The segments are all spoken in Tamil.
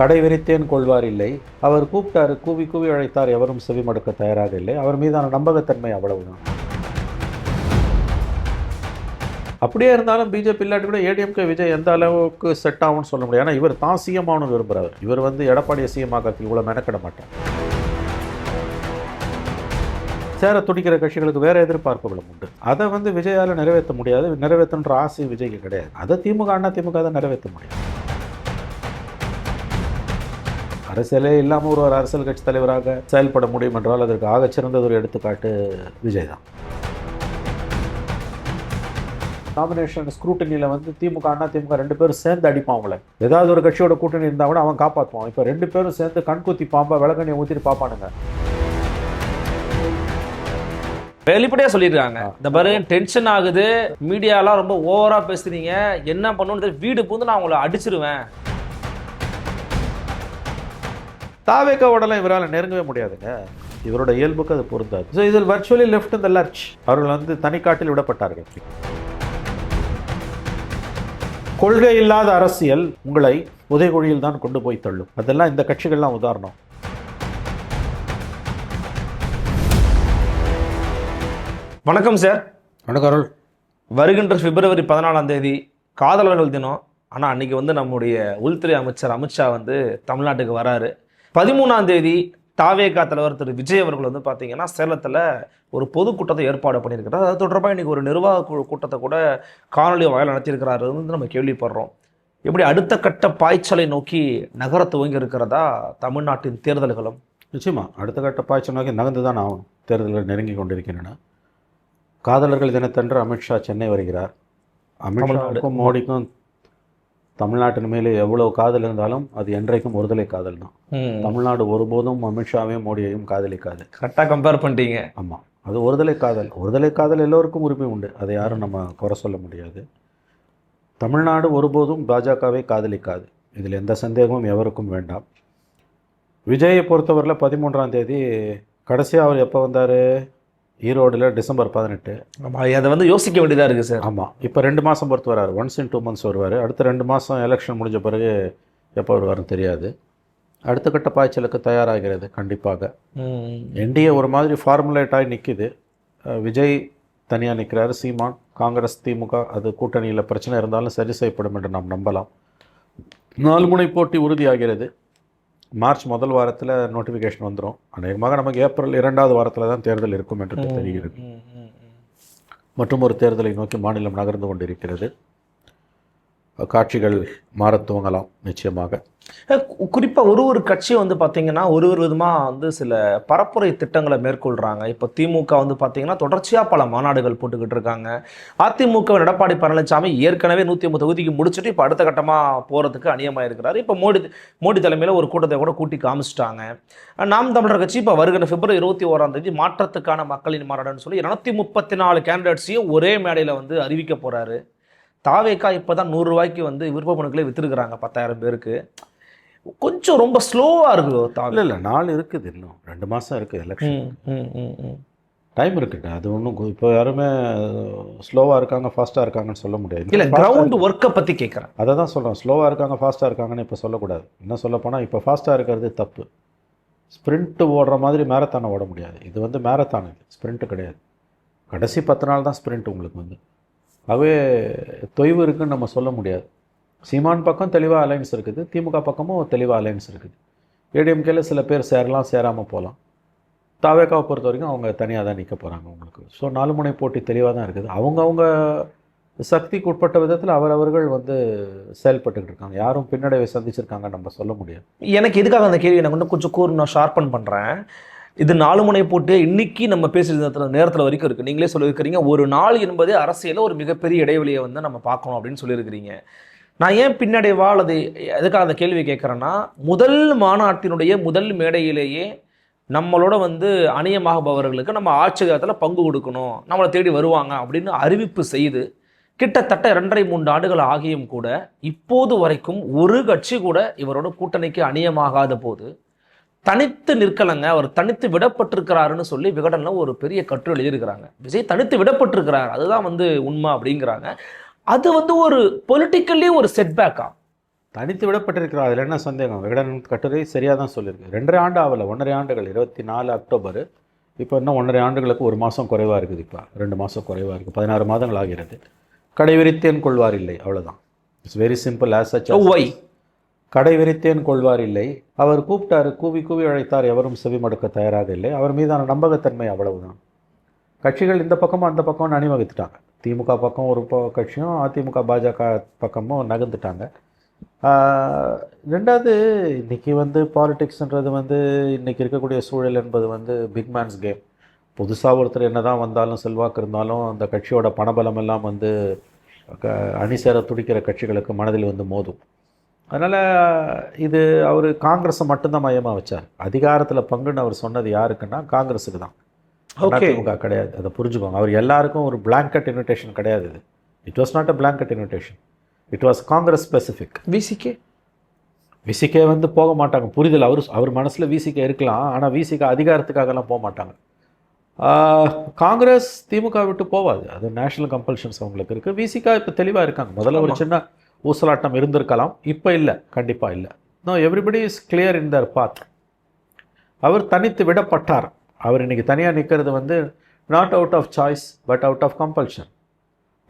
கடை விரித்தேன் கொள்வார் இல்லை. அவர் கூப்பிட்டாரு, கூவி கூவி அழைத்தார், எவரும் செவிமடுக்க தயாராக இல்லை. அவர் மீதான நம்பகத்தன்மை அவ்வளவுதான். அப்படியே இருந்தாலும் பிஜேபி இல்லாட்டி கூட ஏடிஎம்கே விஜய் எந்த அளவுக்கு செட் ஆகும்னு சொல்ல முடியாது. ஏன்னா இவர் தான் சிஎம் ஆகணும்னு விரும்புகிறவர். இவர் எடப்பாடியை சிஎம் ஆக்கிறதுக்கு இவ்வளோ மெனக்கிட மாட்டார். சேர துடிக்கிற கட்சிகளுக்கு வேறு எதிர்பார்ப்புகளும் உண்டு. அதை விஜயால் நிறைவேற்ற முடியாது. நிறைவேற்றுன்ற ஆசை விஜய்க்கு கிடையாது. அதை திமுக தான் நிறைவேற்ற முடியும். அரசியலே இல்லாமல் ஒரு அரசியல் கட்சி தலைவராக செயல்பட முடியும் என்றால் அதற்கு ஆகச்சிறந்த ஒரு எடுத்துக்காட்டு விஜய் தான். நாமினேஷன் ஸ்க்ரூட்டனியில் திமுக ரெண்டு பேரும் சேர்ந்து அடிப்பான். அவங்கள ஏதாவது ஒரு கட்சியோட கூட்டணி இருந்தால் கூட அவன் காப்பாற்றுவான். இப்போ ரெண்டு பேரும் சேர்ந்து கண்குத்தி பாம்பா விளக்கண்ணியை ஊற்றிட்டு பார்ப்பானுங்க. வெளிப்படையா சொல்லியிருக்காங்க, இந்த பாரு டென்ஷன் ஆகுது, மீடியாலாம் ரொம்ப ஓவரா பேசுறீங்க, என்ன பண்ணணும் வீடு பூந்து நான் உங்களை அடிச்சிருவேன். தாவேக்காவோடலாம் இவரால் நெருங்கவே முடியாதுங்க. இவரோட இயல்புக்கு அது பொருந்தாது. ஸோ இதில் வர்ச்சுவலி லெஃப்ட் இந்த லர்ச் அவர்கள் தனிக்காட்டில் விடப்பட்டார்கள். கொள்கை இல்லாத அரசியல் உங்களை உதயகுழியில் தான் கொண்டு போய் தள்ளும். அதெல்லாம் இந்த கட்சிகள்லாம் உதாரணம். வணக்கம் சார். வணக்கம் அருள். வருகின்ற பிப்ரவரி 14 காதலர்கள் தினம். ஆனால் அன்னைக்கு நம்முடைய உள்துறை அமைச்சர் அமித்ஷா தமிழ்நாட்டுக்கு வராரு. 13 தாவேகா தலைவர் திரு விஜய் அவர்கள் பார்த்தீங்கன்னா சேலத்தில் ஒரு பொதுக்கூட்டத்தை ஏற்பாடு பண்ணியிருக்கிறார். அது தொடர்பாக இன்றைக்கி ஒரு நிர்வாக குழு கூட்டத்தை கூட காணொலி வாயில் நடத்தியிருக்கிறாரு நம்ம கேள்விப்படுறோம். எப்படி அடுத்த கட்ட பாய்ச்சலை நோக்கி நகர துவங்கி இருக்கிறதா தமிழ்நாட்டின் தேர்தல்களும்? நிச்சயமா அடுத்த கட்ட பாய்ச்சல் நோக்கி நகர்ந்து தான் ஆகணும். தேர்தல்கள் நெருங்கி கொண்டிருக்கின்றன. காதலர்கள் தினத்தன்று அமித்ஷா சென்னை வருகிறார். அமித்ஷாவுக்கும் மோடிக்கும் தமிழ்நாட்டின் மேலே எவ்வளவு காதல் இருந்தாலும் அது என்றைக்கும் ஒருதலை காதல் தான். தமிழ்நாடு ஒருபோதும் அமித்ஷாவையும் மோடியையும் காதலிக்காது. கரெக்டாக கம்பேர் பண்ணிட்டீங்க. ஆமாம், அது ஒருதலை காதல். ஒருதலை காதல் எல்லோருக்கும் உரிமை உண்டு. அதை யாரும் நம்ம குறை சொல்ல முடியாது. தமிழ்நாடு ஒருபோதும் பாஜகவை காதலிக்காது. இதில் எந்த சந்தேகமும் எவருக்கும் வேண்டாம். விஜயை பொறுத்தவரையில் 13 கடைசியாக அவர் எப்போ வந்தார்? ஈரோடில் டிசம்பர் 18. அதை யோசிக்க வேண்டியதாக இருக்குது சார். ஆமாம், இப்போ 2 மாதம் பொறுத்து வராரு. 1 in 2 months வருவார். அடுத்த 2 மாதம் எலெக்ஷன் முடிஞ்ச பிறகு எப்போ வருவாருன்னு தெரியாது. அடுத்த கட்ட பாய்ச்சலுக்கு தயாராகிறது கண்டிப்பாக. என்டிஏ ஒரு மாதிரி ஃபார்முலேட் ஆகி நிற்கிது. விஜய் தனியாக நிற்கிறாரு. சீமான், காங்கிரஸ், திமுக அது கூட்டணியில் பிரச்சனை இருந்தாலும் சரி செய்யப்படும் என்று நாம் நம்பலாம். 4 முனை போட்டி உறுதியாகிறது. மார்ச் முதல் வாரத்தில் நோட்டிஃபிகேஷன் வந்துடும். அநேகமாக நமக்கு ஏப்ரல் 2வது வாரத்தில் தான் தேர்தல் இருக்கும் என்று தெரிகிறது. மற்றும் ஒரு தேர்தலை நோக்கி மாநிலம் நகர்ந்து கொண்டிருக்கிறது. காட்சிகள் மாற துவங்கலாம் நிச்சயமாக. குறிப்பாக ஒரு கட்சி பார்த்தீங்கன்னா ஒரு விதமாக சில பரப்புரை திட்டங்களை மேற்கொள்கிறாங்க. இப்போ திமுக பார்த்தீங்கன்னா தொடர்ச்சியாக பல மாநாடுகள் போட்டுக்கிட்டு இருக்காங்க. அதிமுக எடப்பாடி பழனிசாமி ஏற்கனவே 150 தொகுதிக்கு முடிச்சுட்டு இப்போ அடுத்த கட்டமாக போகிறதுக்கு அநியமாக இருக்கிறாரு. இப்போ மோடி தலைமையில் ஒரு கூட்டத்தை கூட கூட்டி காமிச்சிட்டாங்க. நாம் தமிழர் கட்சி இப்போ வருகிற பிப்ரவரி 21 மாற்றத்துக்கான மக்களின் மாநாடுன்னு சொல்லி 234 கேண்டிடேட்ஸையும் ஒரே மேடையில் அறிவிக்க போகிறாரு. தாவேக்கா இப்போ தான் 100 ரூபாய்க்கு விருப்ப மனுக்களே விற்றுருக்குறாங்க 10,000 பேருக்கு. கொஞ்சம் ரொம்ப ஸ்லோவாக இருக்குது. இல்லை நாள் இருக்குது, இன்னும் 2 மாதம் இருக்குது எலெக்ஷன். டைம் இருக்குங்க. அது ஒன்றும் இப்போ யாருமே ஸ்லோவாக இருக்காங்க ஃபாஸ்ட்டாக இருக்காங்கன்னு சொல்ல முடியாது. இல்லை, கிரவுண்ட் ஒர்க்கை பற்றி கேட்குறேன். அதை தான் சொல்கிறேன். ஸ்லோவாக இருக்காங்க ஃபாஸ்ட்டாக இருக்காங்கன்னு இப்போ சொல்லக்கூடாது. என்ன சொல்லப்போனால் இப்போ ஃபாஸ்ட்டாக இருக்கிறது தப்பு. ஸ்ப்ரிண்ட்டு ஓடுற மாதிரி மேரத்தானை ஓட முடியாது. இது மேரத்தான், இது ஸ்ப்ரிண்ட்டு கிடையாது. கடைசி 10 நாள் தான் ஸ்ப்ரிண்ட். உங்களுக்கு அவே தொய்வு இருக்குன்னு நம்ம சொல்ல முடியாது. சீமான் பக்கம் தெளிவாக அலைன்ஸ் இருக்குது, திமுக பக்கமும் தெளிவாக அலைன்ஸ் இருக்குது. ஏடிஎம்கேல சில பேர் சேரலாம், சேராமல் போகலாம். தாவேக்காவை பொறுத்த வரைக்கும் அவங்க தனியாக தான் நிற்க போகிறாங்க உங்களுக்கு. ஸோ 4 முனை போட்டி தெளிவாக தான் இருக்குது. அவங்கவுங்க சக்திக்கு உட்பட்ட விதத்தில் அவர்கள் செயல்பட்டுக்கிட்டு இருக்காங்க. யாரும் பின்னடைவை சந்திச்சிருக்காங்க நம்ம சொல்ல முடியாது. எனக்கு எதுக்காக அந்த கேள்வி எனக்கு கொஞ்சம் நான் ஷார்ப்பன் பண்ணுறேன். இது 4 முனை போட்டு இன்னைக்கு நம்ம பேசுகிற நேரத்தில் வரைக்கும் இருக்குது. நீங்களே சொல்லியிருக்கிறீங்க ஒரு நாள் என்பது அரசியலில் ஒரு மிகப்பெரிய இடைவெளியை நம்ம பார்க்கணும் அப்படின்னு சொல்லியிருக்கிறீங்க. நான் ஏன் பின்னடைவா அல்லது எதுக்காக அந்த கேள்வி கேட்குறேன்னா, முதல் மாநாட்டினுடைய முதல் மேடையிலேயே நம்மளோட அணியமாகபவர்களுக்கு நம்ம ஆட்சி காலத்தில் பங்கு கொடுக்கணும், நம்மளை தேடி வருவாங்க அப்படின்னு அறிவிப்பு செய்து கிட்டத்தட்ட 2.5-3 ஆண்டுகள் ஆகியும் கூட இப்போது வரைக்கும் ஒரு கட்சி கூட இவரோட கூட்டணிக்கு அணியமாகாத போது தனித்து நிற்கலங்க, அவர் தனித்து விடப்பட்டிருக்கிறாருன்னு சொல்லி விகடனில் ஒரு பெரிய கட்டுரை எழுதியிருக்கிறாங்க. விஜய் தனித்து விடப்பட்டிருக்கிறார், அதுதான் உண்மை அப்படிங்கிறாங்க. அது ஒரு பொலிட்டிக்கல்லி ஒரு செட்பேக்கா? தனித்து விடப்பட்டிருக்கிறோம், அதில் என்ன சந்தேகம்? விகடன் கட்டுரை சரியாக தான் சொல்லியிருக்கு. 2.5 ஆண்டு ஆகலை, 1.5 ஆண்டுகள். 24 அக்டோபர். இப்போ இன்னும் 1.5 ஆண்டுகளுக்கு 1 மாதம் குறைவாக இருக்குது. இப்போ 2 மாதம் குறைவாக இருக்குது. 16 மாதங்கள் ஆகிறது. கடை விரித்தேன் கொள்வார் இல்லை, அவ்வளோதான். It's very simple. As such. Why கடை விரித்தேன் கொள்வார் இல்லை. அவர் கூப்பிட்டார், கூவி கூவி அழைத்தார், எவரும் செவி மடுக்க தயாராக இல்லை. அவர் மீதான நம்பகத்தன்மை அவ்வளவுதான். கட்சிகள் இந்த பக்கமும் அந்த பக்கமும் அணிவகுத்துட்டாங்க. திமுக பக்கம் ஒரு கட்சியும் அதிமுக பாஜக பக்கமும் நகர்ந்துட்டாங்க. ரெண்டாவது, இன்றைக்கி வந்து பாலிடிக்ஸ்ன்றது வந்து இன்றைக்கி இருக்கக்கூடிய சூழல் என்பது வந்து பிக் மேன்ஸ் கேம். புதுசாக ஒருத்தர் என்ன தான் வந்தாலும் செல்வாக்கு இருந்தாலும் அந்த கட்சியோட பணபலம் எல்லாம் வந்து அணி சேர துடிக்கிற கட்சிகளுக்கு மனதில் வந்து மோதும். அதனால் இது அவர் காங்கிரஸை மட்டும்தான் மையமாக வச்சார். அதிகாரத்தில் பங்குன்னு அவர் சொன்னது யாருக்குன்னா காங்கிரஸுக்கு தான், அதிமுக கிடையாது. அதை புரிஞ்சுக்கோங்க. அவர் எல்லாருக்கும் ஒரு பிளாங்கெட் இன்விடேஷன் கிடையாது. இது it was not a blanket invitation. It was Congress specific. VCK வந்து போக மாட்டாங்க, புரிதல். அவர் மனசில் விசிகே இருக்கலாம், ஆனால் விசிகே அதிகாரத்துக்காகலாம் போக மாட்டாங்க. காங்கிரஸ் திமுக விட்டு போவாது, அது நேஷனல் கம்பல்ஷன்ஸ் அவங்களுக்கு இருக்குது. விசிகா இப்போ தெளிவாக இருக்காங்க. முதல்ல ஒரு சின்ன ஊசலாட்டம் இருந்திருக்கலாம், இப்போ இல்லை, கண்டிப்பாக இல்லை. No, everybody is clear in their path. அவர் தனித்து விடப்பட்டார். அவர் இன்றைக்கி தனியாக நிற்கிறது வந்து not out of choice but out of compulsion.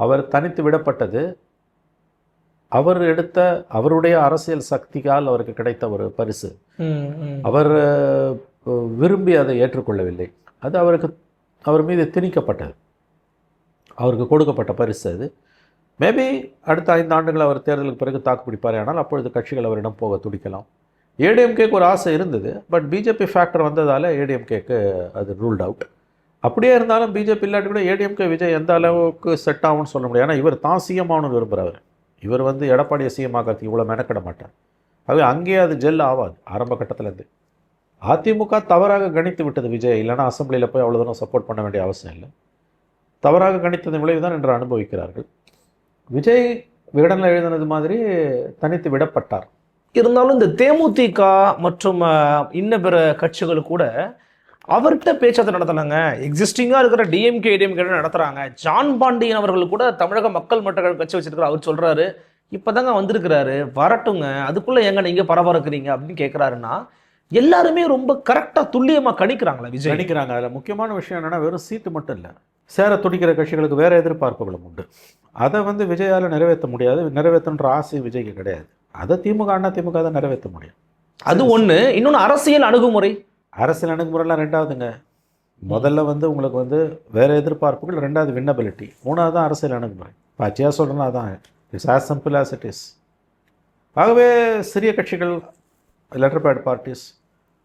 அவர் தனித்து விடப்பட்டது அவர் எடுத்த அவருடைய அரசியல் சக்தியால் அவருக்கு கிடைத்த ஒரு பரிசு. அவர் விரும்பி அதை ஏற்றுக்கொள்ளவில்லை. அது அவர் மீது திணிக்கப்பட்டது, அவருக்கு கொடுக்கப்பட்ட பரிசு அது. மேபி அடுத்த 5 ஆண்டுகள் அவர் தேர்தலுக்கு பிறகு தாக்கு பிடிப்பார். ஆனால் அப்பொழுது கட்சிகள் அவரிடம் போக துடிக்கலாம். ஏடிஎம்கேக்கு ஒரு ஆசை இருந்தது, பட் பிஜேபி ஃபேக்டர் வந்ததால் ஏடிஎம்கேக்கு அது ரூல்ட் அவுட். அப்படியே இருந்தாலும் பிஜேபி இல்லாட்டி கூட ஏடிஎம்கே விஜய் எந்த அளவுக்கு செட் ஆகும்னு சொல்ல முடியாது. ஏன்னா இவர் தான் சிஎம் ஆகணும்னு விரும்புகிறவர். இவர் வந்து எடப்பாடியை சிஎம் ஆகிறதுக்கு இவ்வளோ மெனக்கிட மாட்டார். ஆகவே அங்கேயே அது ஜெல் ஆகாது ஆரம்ப கட்டத்திலேருந்து. அதிமுக தவறாக கணித்து விட்டது விஜய், இல்லைனா அசம்பிளியில் போய் அவ்வளோ தூரம் சப்போர்ட் பண்ண வேண்டிய அவசியம் இல்லை. தவறாக கணித்ததன் விளைவு தான் என்று அனுபவிக்கிறார்கள். விஜய் விகடனில் எழுதினது மாதிரி தனித்து விடப்பட்டார். இருந்தாலும் இந்த தேமுதிக மற்றும் இன்ன பிற கட்சிகள் கூட அவர்கிட்ட பேச்சுவார்த்தை நடத்தலாங்க. எக்ஸிஸ்டிங்காக இருக்கிற டிஎம்கே ஏடிஎம்கே நடத்துகிறாங்க. ஜான் பாண்டியன் அவர்கள் கூட தமிழக மக்கள் மன்ற கட்சி வச்சிருக்கிறார். அவர் சொல்கிறாரு, இப்போ தாங்க வந்திருக்கிறாரு, வரட்டுங்க, அதுக்குள்ளே எங்க நீங்கள் பரபரக்குறீங்க அப்படின்னு கேட்குறாருன்னா, எல்லாருமே ரொம்ப கரெக்டாக துல்லியமாக கணிக்கிறாங்களா விஜய்? கணிக்கிறாங்க. அதில் முக்கியமான விஷயம் என்னென்னா, வெறும் சீட்டு மட்டும் இல்லை, சேர துடிக்கிற கட்சிகளுக்கு வேறு எதிர்பார்ப்புகளும் உண்டு. அதை வந்து விஜயால் நிறைவேற்ற முடியாது. நிறைவேற்றுன்ற ஆசை விஜய்க்கு கிடையாது. அதை திமுக தான் நிறைவேற்ற முடியும். அது ஒன்று. இன்னொன்று அரசியல் அணுகுமுறை. அரசியல் அணுகுமுறைலாம் ரெண்டாவதுங்க. முதல்ல வந்து உங்களுக்கு வந்து வேறு எதிர்பார்ப்புகள், ரெண்டாவது வின்னபிலிட்டி, மூணாவது தான் அரசியல் அணுகுமுறை. பச்சையாக சொல்கிறேன்னா அதான். It's as simple as it is. ஆகவே சிறிய கட்சிகள், லெட்டர் பேட் பார்ட்டிஸ்,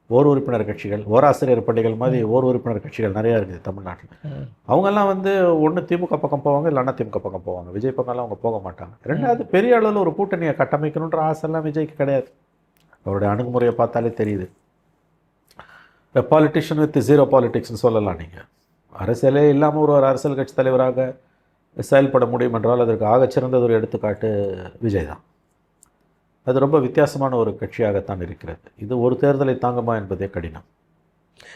ஓர் உறுப்பினர் கட்சிகள், ஓராசிரியர் பள்ளிகள் மாதிரி ஓர் உறுப்பினர் கட்சிகள் நிறையா இருக்குது தமிழ்நாட்டில். அவங்கெல்லாம் வந்து ஒன்று திமுக பக்கம் போவாங்க, இல்லைன்னா திமுக பக்கம் போவாங்க. விஜய் பக்கம்லாம் அவங்க போக மாட்டாங்க. ரெண்டாவது, பெரிய அளவில் ஒரு கூட்டணியை கட்டமைக்கணுன்ற ஆசைலாம் விஜய்க்கு கிடையாது. அவருடைய அணுகுமுறையை பார்த்தாலே தெரியுது. பாலிட்டிஷியன் வித் ஜீரோ பாலிட்டிக்ஸ்னு சொல்லலாம். நீங்கள் அரசியலே இல்லாமல் ஒரு அரசியல் கட்சி தலைவராக செயல்பட முடியும் என்றால் அதற்கு ஆகச்சிறந்தது ஒரு எடுத்துக்காட்டு விஜய் தான். அது ரொம்ப வித்தியாசமான ஒரு கட்சியாகத்தான் இருக்கிறது. இது ஒரு தேர்தலை தாங்குமா என்பதே கடினம்.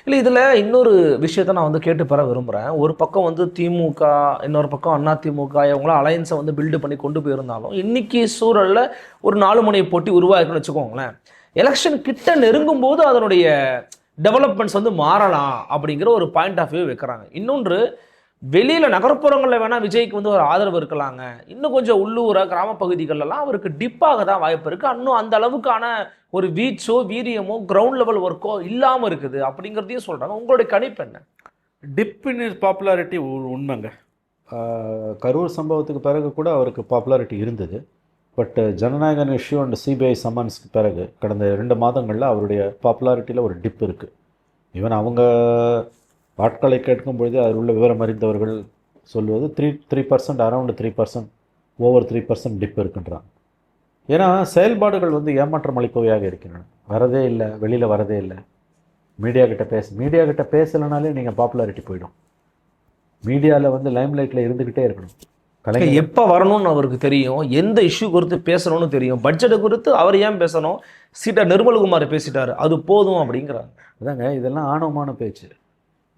இல்லை, இதில் இன்னொரு விஷயத்தை நான் வந்து கேட்டு பெற விரும்புகிறேன். ஒரு பக்கம் வந்து திமுக, இன்னொரு பக்கம் அதிமுக, இவங்களாம் அலையன்ஸை வந்து பில்டு பண்ணி கொண்டு போயிருந்தாலும் இன்றைக்கி சூழலில் ஒரு 4 முனை போட்டி உருவாயிருக்குன்னு வச்சுக்கோங்களேன். எலெக்ஷன் கிட்ட நெருங்கும் போது அதனுடைய டெவலப்மெண்ட்ஸ் வந்து மாறலாம் அப்படிங்கிற ஒரு பாயிண்ட் ஆஃப் வியூ வைக்கிறாங்க. இன்னொன்று, வெளியில் நகர்ப்புறங்களில் வேணால் விஜய்க்கு வந்து ஒரு ஆதரவு இருக்கலாங்க, இன்னும் கொஞ்சம் உள்ளூர கிராம பகுதிகளெல்லாம் அவருக்கு டிப்பாக தான் வாய்ப்பு இருக்குது. இன்னும் அந்த அளவுக்கான ஒரு வீச்சோ வீரியமோ கிரவுண்ட் லெவல் ஒர்க்கோ இல்லாமல் இருக்குது அப்படிங்கிறதையும் சொல்கிறாங்க. உங்களுடைய கணிப்பு என்ன? டிப் இன் இஸ் பாப்புலாரிட்டி உண்மைங்க. கரூர் சம்பவத்துக்கு பிறகு கூட அவருக்கு பாப்புலாரிட்டி இருந்தது. But Jananayagan issue and CBI சம்மன்ஸ்க்கு பிறகு கடந்த 2 மாதங்களில் அவருடைய பாப்புலாரிட்டியில் ஒரு டிப் இருக்குது. ஈவன் அவங்க ஆட்களை கேட்கும் பொழுது அதில் உள்ள விவரம் அறிந்தவர்கள் சொல்லுவது 3%, அரௌண்ட் 3%, ஓவர் 3% டிப் இருக்குன்றாங்க. ஏன்னா செயல்பாடுகள் வந்து ஏமாற்றம் அளிப்பவையாக இருக்கின்றன. வரதே இல்லை, வெளியில் வரதே இல்லை. மீடியா கிட்ட பேசலைனாலே நீங்கள் பாப்புலாரிட்டி போயிடும். மீடியாவில் வந்து லைம்லைட்டில் இருந்துக்கிட்டே இருக்கணும். எப்போ வரணும்னு அவருக்கு தெரியும், எந்த இஷ்யூ குறித்து பேசணும்னு தெரியும். பட்ஜெட்டை குறித்து அவர் ஏன் பேசணும், சீட்டா நிர்மல்குமார் பேசிட்டாரு, அது போதும் அப்படிங்கிறாங்க. அதாங்க, இதெல்லாம் ஆணவமான பேச்சு.